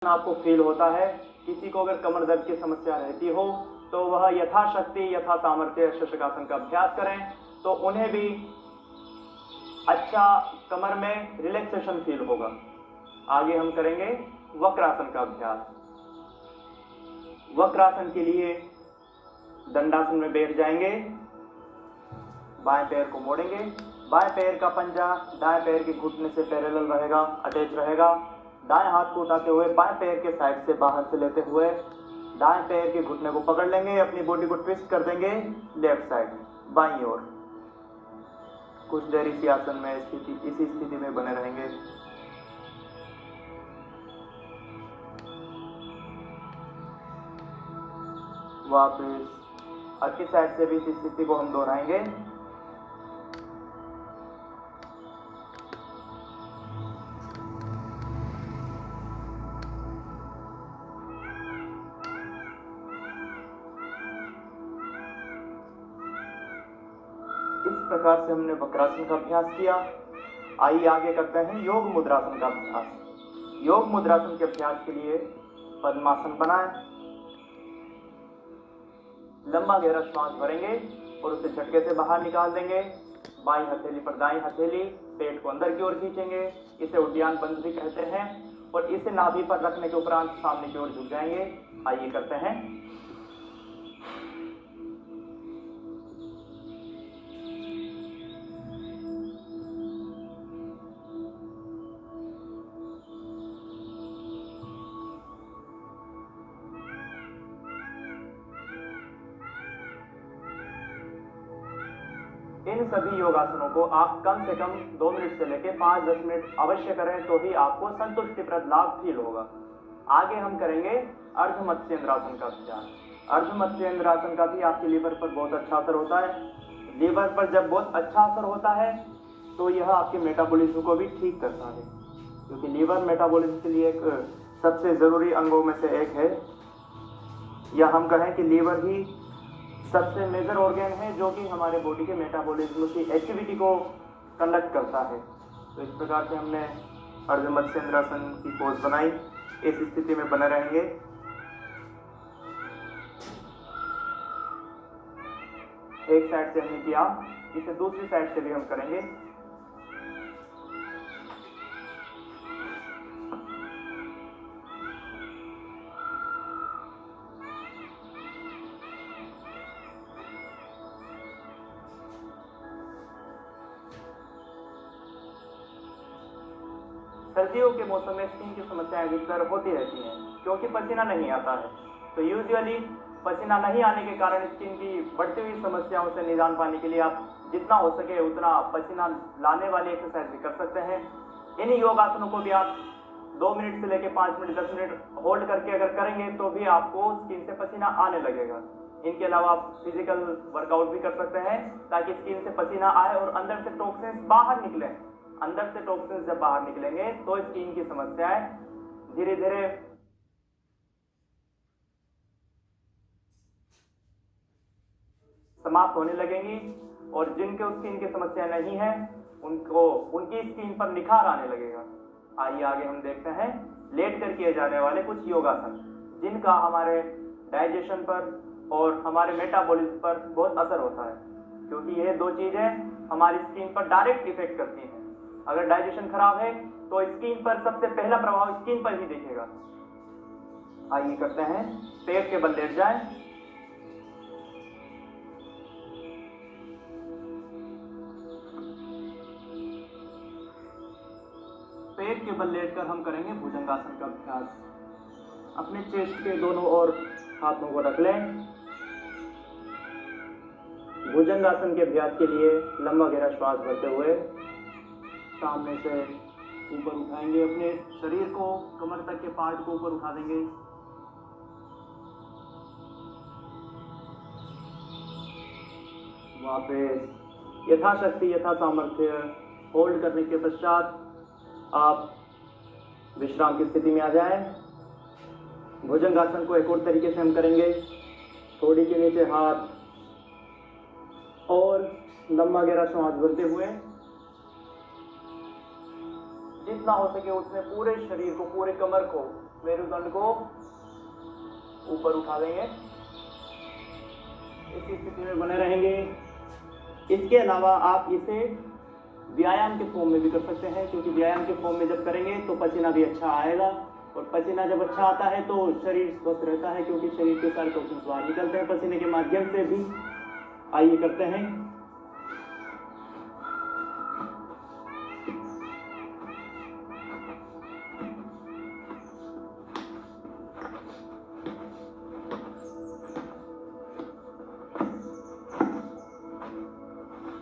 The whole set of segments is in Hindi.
आपको फील होता है। किसी को अगर कमर दर्द की समस्या रहती हो तो वह यथाशक्ति यथा सामर्थ्य शशकासन का अभ्यास करें तो उन्हें भी अच्छा कमर में रिलैक्सेशन फील होगा। आगे हम करेंगे वक्रासन का अभ्यास। वक्रासन के लिए दंडासन में बैठ जाएंगे, बाएं पैर को मोड़ेंगे, बाएं पैर का पंजा दाएं पैर के घुटने से पैरेलल रहेगा, अटैच रहेगा। दाएं हाथ को उठाते हुए बाएं पैर के साइड से बाहर से लेते हुए दाएं पैर के घुटने को पकड़ लेंगे, अपनी बॉडी को ट्विस्ट कर देंगे लेफ्ट साइड बाईं ओर। कुछ देर इसी आसन में इसी स्थिति में बने रहेंगे। वापस अच्छी साइड से भी इस स्थिति को हम दोहराएंगे। इस प्रकार से हमने वक्रासन का अभ्यास किया। आइए आगे करते हैं योग मुद्रासन का अभ्यास। योग मुद्रासन के अभ्यास के लिए पद्मासन बनाएं, लंबा गहरा श्वास भरेंगे और उसे झटके से बाहर निकाल देंगे। बाईं हथेली पर दाईं हथेली, पेट को अंदर की ओर खींचेंगे, इसे उद्यान बंद भी कहते हैं, और इसे नाभि पर रखने के उपरांत सामने की ओर झुक जाएंगे। आइए करते हैं। इन सभी योगासनों को आप कम से कम 2 मिनट से लेकर 5-10 मिनट अवश्य करें तो ही आपको संतुष्टिप्रद लाभ फील होगा। आगे हम करेंगे अर्ध मत्स्येंद्रासन का अभ्यास। अर्ध मत्स्येंद्रासन का भी आपके लीवर पर बहुत अच्छा असर होता है। लीवर पर जब बहुत अच्छा असर होता है तो यह आपके मेटाबॉलिज्म को भी ठीक करता है, क्योंकि लीवर मेटाबॉलिज्म के लिए एक सबसे जरूरी अंगों में से एक है, या हम कहें कि लीवर ही सबसे मेजर ऑर्गन है जो कि हमारे बॉडी के मेटाबॉलिज्म की एक्टिविटी को कंडक्ट करता है। तो इस प्रकार से हमने अर्ध मत्स्येंद्रासन की पोज बनाई। इस स्थिति में बने रहेंगे। एक साइड से हमने किया, इसे दूसरी साइड से भी हम करेंगे। सर्दियों के मौसम में स्किन की समस्याएं अधिकतर होती रहती हैं क्योंकि पसीना नहीं आता है। तो यूजुअली पसीना नहीं आने के कारण स्किन की बढ़ती हुई समस्याओं से निदान पाने के लिए आप जितना हो सके उतना पसीना लाने वाली एक्सरसाइज भी कर सकते हैं। इन योगासनों को भी आप 2 मिनट से लेकर 5 मिनट 10 मिनट होल्ड करके अगर करेंगे तो भी आपको स्किन से पसीना आने लगेगा। इनके अलावा आप फिजिकल वर्कआउट भी कर सकते हैं ताकि स्किन से पसीना आए और अंदर से टॉक्सिन्स बाहर निकले। अंदर से टॉक्सिन्स जब बाहर निकलेंगे तो स्किन की समस्याएं धीरे धीरे समाप्त होने लगेंगी, और जिनके स्किन की समस्या नहीं है उनको उनकी स्किन पर निखार आने लगेगा। आइए आगे हम देखते हैं लेट कर किए जाने वाले कुछ योगासन जिनका हमारे डाइजेशन पर और हमारे मेटाबॉलिज्म पर बहुत असर होता है, क्योंकि ये दो चीजें हमारी स्किन पर डायरेक्ट इफेक्ट करती हैं। अगर डाइजेशन खराब है तो स्किन पर सबसे पहला प्रभाव स्किन पर ही दिखेगा। आइए करते हैं। पेट के बल लेट जाएं, पेट के बल लेटकर हम करेंगे भुजंगासन का अभ्यास। अपने चेस्ट के दोनों ओर हाथों को रख लें। भुजंगासन के अभ्यास के लिए लंबा गहरा श्वास भरते हुए सामने से ऊपर उठाएंगे, अपने शरीर को कमर तक के पार्ट को ऊपर उठा देंगे। वापस यथाशक्ति यथा सामर्थ्य होल्ड करने के पश्चात आप विश्राम की स्थिति में आ जाएं। भुजंगासन को एक और तरीके से हम करेंगे। थोड़ी के नीचे हाथ और लंबा गहरा श्वास भरते हुए जितना हो सके उसमें पूरे शरीर को, पूरे कमर को मेरुदंड को ऊपर उठा देंगे, इसी स्थिति में बने रहेंगे। इसके अलावा आप इसे व्यायाम के फॉर्म में भी कर सकते हैं, क्योंकि व्यायाम के फॉर्म में जब करेंगे तो पसीना भी अच्छा आएगा, और पसीना जब अच्छा आता है तो शरीर स्वस्थ रहता है, क्योंकि शरीर के सारे टॉक्सिन्स बाहर निकलते हैं पसीने के माध्यम से भी। आइए करते हैं।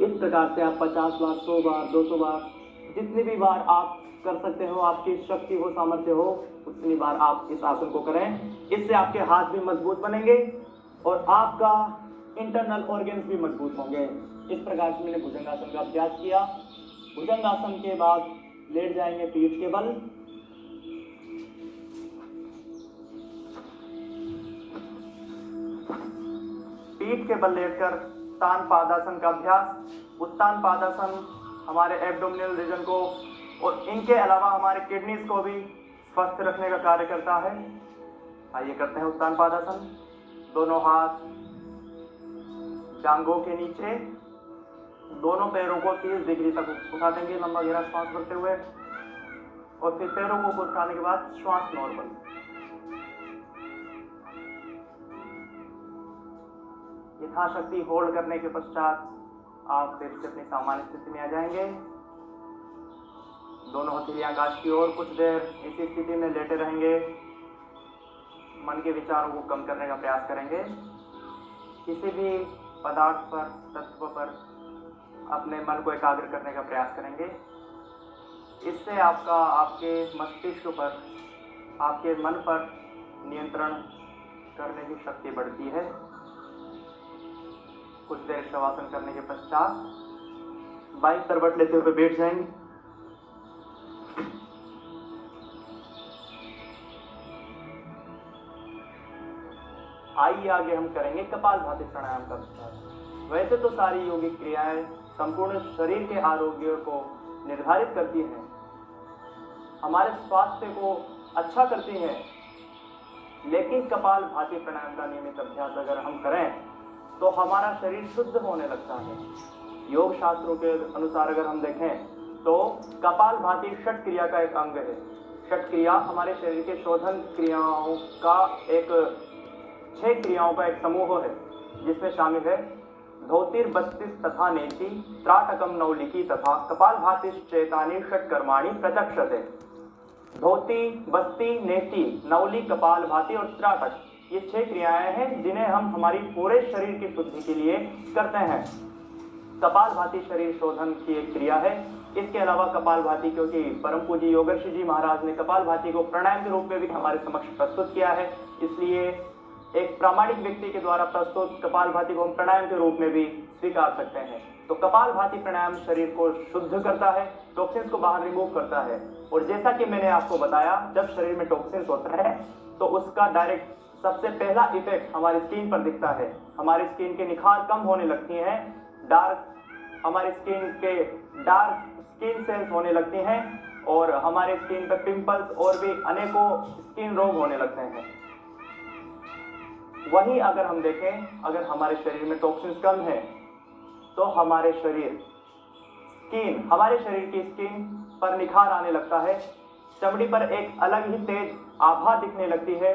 इस प्रकार से आप 50 बार, 100 बार, 200 बार, जितनी भी बार आप कर सकते हो, आपकी शक्ति हो, सामर्थ्य हो, उतनी बार आप इस आसन को करें। इससे आपके हाथ भी मजबूत बनेंगे और आपका इंटरनल ऑर्गन्स भी मजबूत होंगे। इस प्रकार से मैंने भुजंगासन का अभ्यास किया। भुजंगासन के बाद लेट जाएंगे पीठ के बल। पीठ के बल लेटकर उत्तान पादासन का अभ्यास। उत्तान पादासन हमारे एब्डोमिनल रीजन को और इनके अलावा हमारे किडनीज को भी स्वस्थ रखने का कार्य करता है। आइए करते हैं उत्तान पादासन। दोनों हाथ जांघों के नीचे, दोनों पैरों को 30 डिग्री तक उठा देंगे लंबा गहरा श्वास भरते हुए, और फिर पैरों को ऊपर उठाने के बाद श्वास नॉर्मल। यथाशक्ति होल्ड करने के पश्चात आप फिर से अपनी सामान्य स्थिति में आ जाएंगे। दोनों हथेलियां आकाश की ओर, कुछ देर इसी स्थिति में लेटे रहेंगे। मन के विचारों को कम करने का प्रयास करेंगे। किसी भी पदार्थ पर, तत्व पर अपने मन को एकाग्र करने का प्रयास करेंगे। इससे आपके मस्तिष्क पर, आपके मन पर नियंत्रण करने की शक्ति बढ़ती है। कुछ देर शवासन करने के पश्चात बाईं करवट लेते हुए बैठ जाएंगे। आइए आगे हम करेंगे कपालभाति प्राणायाम का अभ्यास। वैसे तो सारी योगिक क्रियाएं संपूर्ण शरीर के आरोग्य को निर्धारित करती हैं, हमारे स्वास्थ्य को अच्छा करती हैं, लेकिन कपालभाति प्राणायाम का नियमित अभ्यास अगर हम करें तो हमारा शरीर शुद्ध होने लगता है। योग शास्त्रों के अनुसार अगर हम देखें तो कपालभाति षट क्रिया का एक अंग है। षट क्रिया हमारे शरीर के शोधन क्रियाओं का 6 क्रियाओं का एक समूह है, जिसमें शामिल है धोतिर बस्तिस तथा नेति, त्राटकम नौलिकी तथा कपालभातिश्च चेतानि षट कर्माणि प्रचक्षते। धोती, बस्ती, नेति, नौली, कपालभाति और त्राटक, ये 6 क्रियाएं हैं जिन्हें हम हमारी पूरे शरीर की शुद्धि के लिए करते हैं। कपालभाति शरीर शोधन की एक क्रिया है। इसके अलावा कपालभाति, क्योंकि परम पूज्य योगर्षि जी महाराज ने कपालभाति को प्राणायाम के रूप में भी हमारे समक्ष प्रस्तुत किया है, इसलिए एक प्रामाणिक व्यक्ति के द्वारा प्रस्तुत कपालभाति को हम प्राणायाम के रूप में भी स्वीकार सकते हैं। तो कपालभाति प्राणायाम शरीर को शुद्ध करता है, टॉक्सिन्स को बाहर रिमूव करता है। और जैसा कि मैंने आपको बताया, जब शरीर में टॉक्सिन्स होता है तो उसका डायरेक्ट सबसे पहला इफेक्ट हमारी स्किन पर दिखता है। हमारी स्किन के निखार कम होने लगती हैं, हमारी स्किन सेल्स होने लगती हैं, और हमारे स्किन पर पिंपल्स और भी अनेकों स्किन रोग होने लगते हैं। वहीं अगर हम देखें, अगर हमारे शरीर में टॉक्सिन्स कम है तो हमारे शरीर की स्किन पर निखार आने लगता है, चमड़ी पर एक अलग ही तेज आभा दिखने लगती है।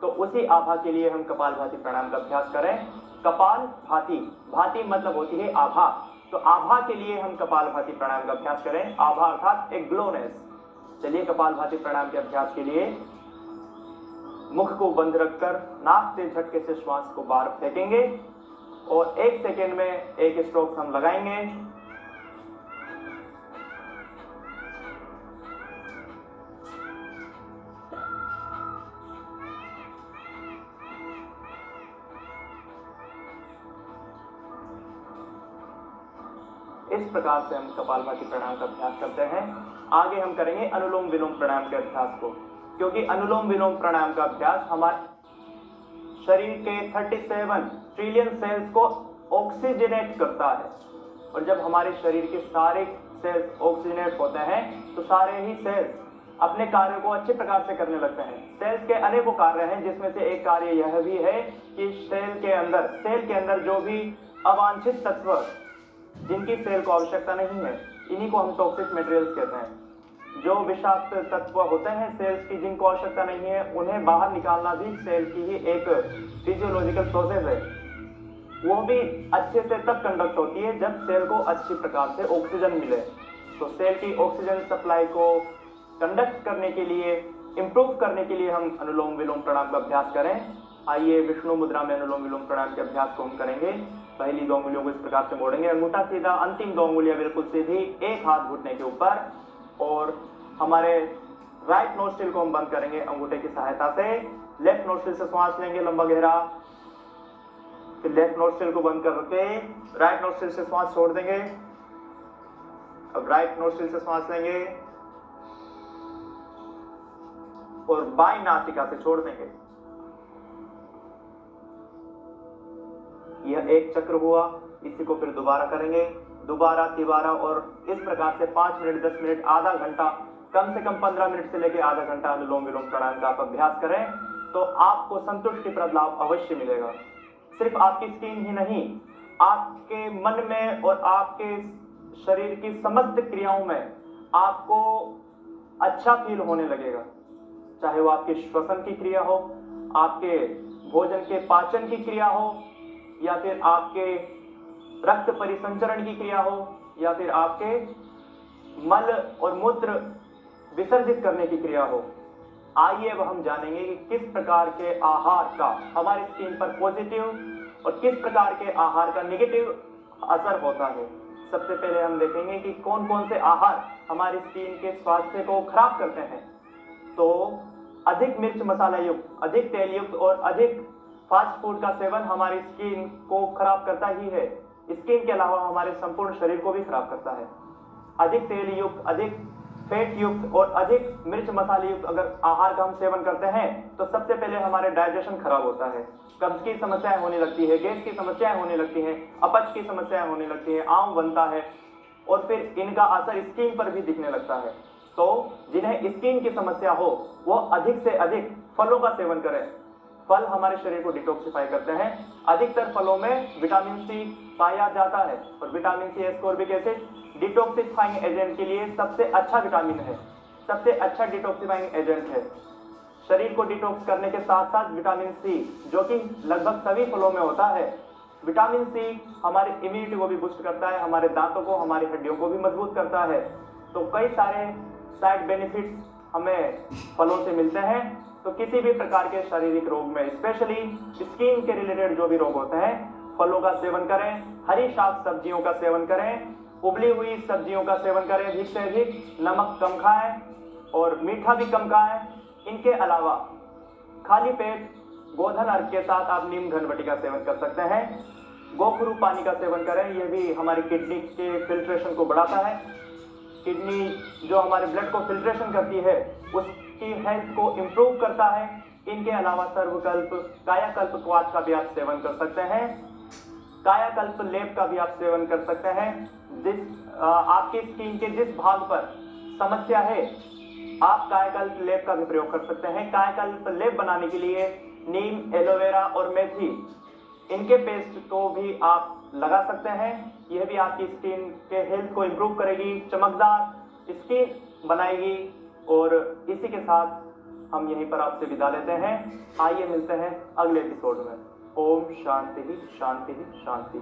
तो उसी आभा के लिए हम कपालभाति प्राणायाम का अभ्यास करें। कपालभाति, भाति मतलब होती है आभा, तो आभा के लिए हम कपालभाति प्राणायाम का अभ्यास करें। आभा अर्थात एक ग्लोनेस। चलिए कपालभाति प्राणायाम के अभ्यास के लिए मुख को बंद रखकर नाक से झटके से श्वास को बाहर फेंकेंगे और 1 सेकेंड में एक स्ट्रोक हम लगाएंगे। इस प्रकार से हम कपालभाति प्राणायाम का अभ्यास करते हैं। आगे हम करेंगे अनुलोम विलोम प्राणायाम के अभ्यास को, क्योंकि अनुलोम विलोम प्राणायाम का अभ्यास हमारे शरीर के 37 ट्रिलियन सेल्स को ऑक्सीजनेट करता है। और जब हमारे शरीर के सारे सेल्स ऑक्सीजनेट होते हैं तो सारे ही सेल्स अपने कार्य को अच्छे प्रकार से करने लगते हैं। सेल्स के अनेकों कार्य हैं, जिसमें से एक कार्य यह भी है कि सेल के अंदर जो भी अवांछित तत्व जिनकी सेल को आवश्यकता नहीं है, इन्हीं को हम टॉक्सिक मटेरियल्स कहते हैं। जो विषाक्त तत्व होते हैं सेल्स की, जिनको आवश्यकता नहीं है, उन्हें बाहर निकालना भी सेल की ही एक फिजियोलॉजिकल प्रोसेस है। वो भी अच्छे से तब कंडक्ट होती है जब सेल को अच्छी प्रकार से ऑक्सीजन मिले। तो सेल की ऑक्सीजन सप्लाई को कंडक्ट करने के लिए, इंप्रूव करने के लिए हम अनुलोम विलोम प्राणायाम का अभ्यास करें। आइए विष्णु मुद्रा में अनुलोम विलोम प्राणायाम के अभ्यास को हम करेंगे। पहली 2 उंगलियों को इस प्रकार से मोड़ेंगे, अंगूठा सीधा, अंतिम 2 उंगलियां बिल्कुल सीधी, एक हाथ घुटने के ऊपर, और हमारे राइट नोस्ट्रिल को हम बंद करेंगे अंगूठे की सहायता से। लेफ्ट नोस्ट्रिल से श्वास लेंगे लंबा गहरा, फिर लेफ्ट नोस्ट्रिल को बंद करके राइट नोस्ट्रिल से श्वास छोड़ देंगे। अब राइट नोस्ट्रिल से श्वास लेंगे और बाईं नासिका से छोड़ देंगे। यह एक चक्र हुआ। इसी को फिर दोबारा करेंगे, दोबारा, तिबारा, और इस प्रकार से 5 मिनट, 10 मिनट, आधा घंटा, कम से कम 15 मिनट से लेकर आधा घंटा अनुलोम विलोम प्राणायाम का आप अभ्यास करें तो आपको संतुष्टिप्रद लाभ अवश्य मिलेगा। सिर्फ आपकी स्किन ही नहीं, आपके मन में और आपके शरीर की समस्त क्रियाओं में आपको अच्छा फील होने लगेगा। चाहे वो आपके श्वसन की क्रिया हो, आपके भोजन के पाचन की क्रिया हो, या फिर आपके रक्त परिसंचरण की क्रिया हो, या फिर आपके मल और मूत्र विसर्जित करने की क्रिया हो। आइए अब हम जानेंगे कि किस प्रकार के आहार का हमारी स्किन पर पॉजिटिव और किस प्रकार के आहार का नेगेटिव असर होता है। सबसे पहले हम देखेंगे कि कौन कौन से आहार हमारी स्किन के स्वास्थ्य को खराब करते हैं। तो अधिक मिर्च मसाला युक्त, अधिक तेल युक्त और अधिक फास्ट फूड का सेवन हमारी स्किन को खराब करता ही है। स्किन के अलावा हमारे संपूर्ण शरीर को भी खराब करता है। अधिक तेल युक्त, अधिक फैट युक्त और अधिक मिर्च मसाले युक्त अगर आहार का हम सेवन करते हैं तो सबसे पहले हमारे डाइजेशन खराब होता है, कब्ज की समस्याएं होने लगती है, गैस की समस्याएं होने लगती हैं, अपच की समस्याएं होने लगती है, आंव बनता है, और फिर इनका असर स्किन पर भी दिखने लगता है। तो जिन्हें स्किन की समस्या हो वो अधिक से अधिक फलों का सेवन करें। फल हमारे शरीर को डिटॉक्सिफाई करते हैं। अधिकतर फलों में विटामिन सी पाया जाता है और vitamin C ascorbic acid detoxifying agent के लिए सबसे अच्छा विटामिन है, सबसे अच्छा डिटॉक्सिफाइंग एजेंट है। शरीर को डिटॉक्स करने के साथ साथ विटामिन सी, जो कि लगभग सभी फलों में होता है, विटामिन सी हमारी इम्यूनिटी को भी बूस्ट करता है, हमारे दांतों को, हमारी हड्डियों को भी मजबूत करता है। तो कई सारे साइड बेनिफिट्स हमें फलों से मिलते हैं। तो किसी भी प्रकार के शारीरिक रोग में, स्पेशली स्किन के रिलेटेड जो भी रोग होते हैं, फलों का सेवन करें, हरी शाक सब्जियों का सेवन करें, उबली हुई सब्जियों का सेवन करें, अधिक से अधिक नमक कम खाएं और मीठा भी कम खाएं। इनके अलावा खाली पेट गोधन अर्घ के साथ आप नीम घनवटी का सेवन कर सकते हैं। गोखरू पानी का सेवन करें, यह भी हमारी किडनी के फिल्ट्रेशन को बढ़ाता है। किडनी जो हमारे ब्लड को फिल्ट्रेशन करती है उसकी हेल्थ को इम्प्रूव करता है। इनके अलावा सर्वकल्प, कायाकल्प क्वाथ का भी आप सेवन कर सकते हैं। कायाकल्प लेप का भी आप सेवन कर सकते हैं। आपकी स्किन के जिस भाग पर समस्या है आप कायाकल्प लेप का भी प्रयोग कर सकते हैं। कायाकल्प लेप बनाने के लिए नीम, एलोवेरा और मेथी, इनके पेस्ट को भी आप लगा सकते हैं। यह भी आपकी स्किन के हेल्थ को इम्प्रूव करेगी, चमकदार स्किन बनाएगी। और इसी के साथ हम यहीं पर आपसे विदा लेते हैं। आइए मिलते हैं अगले एपिसोड में। ओम शांति शांति शांति।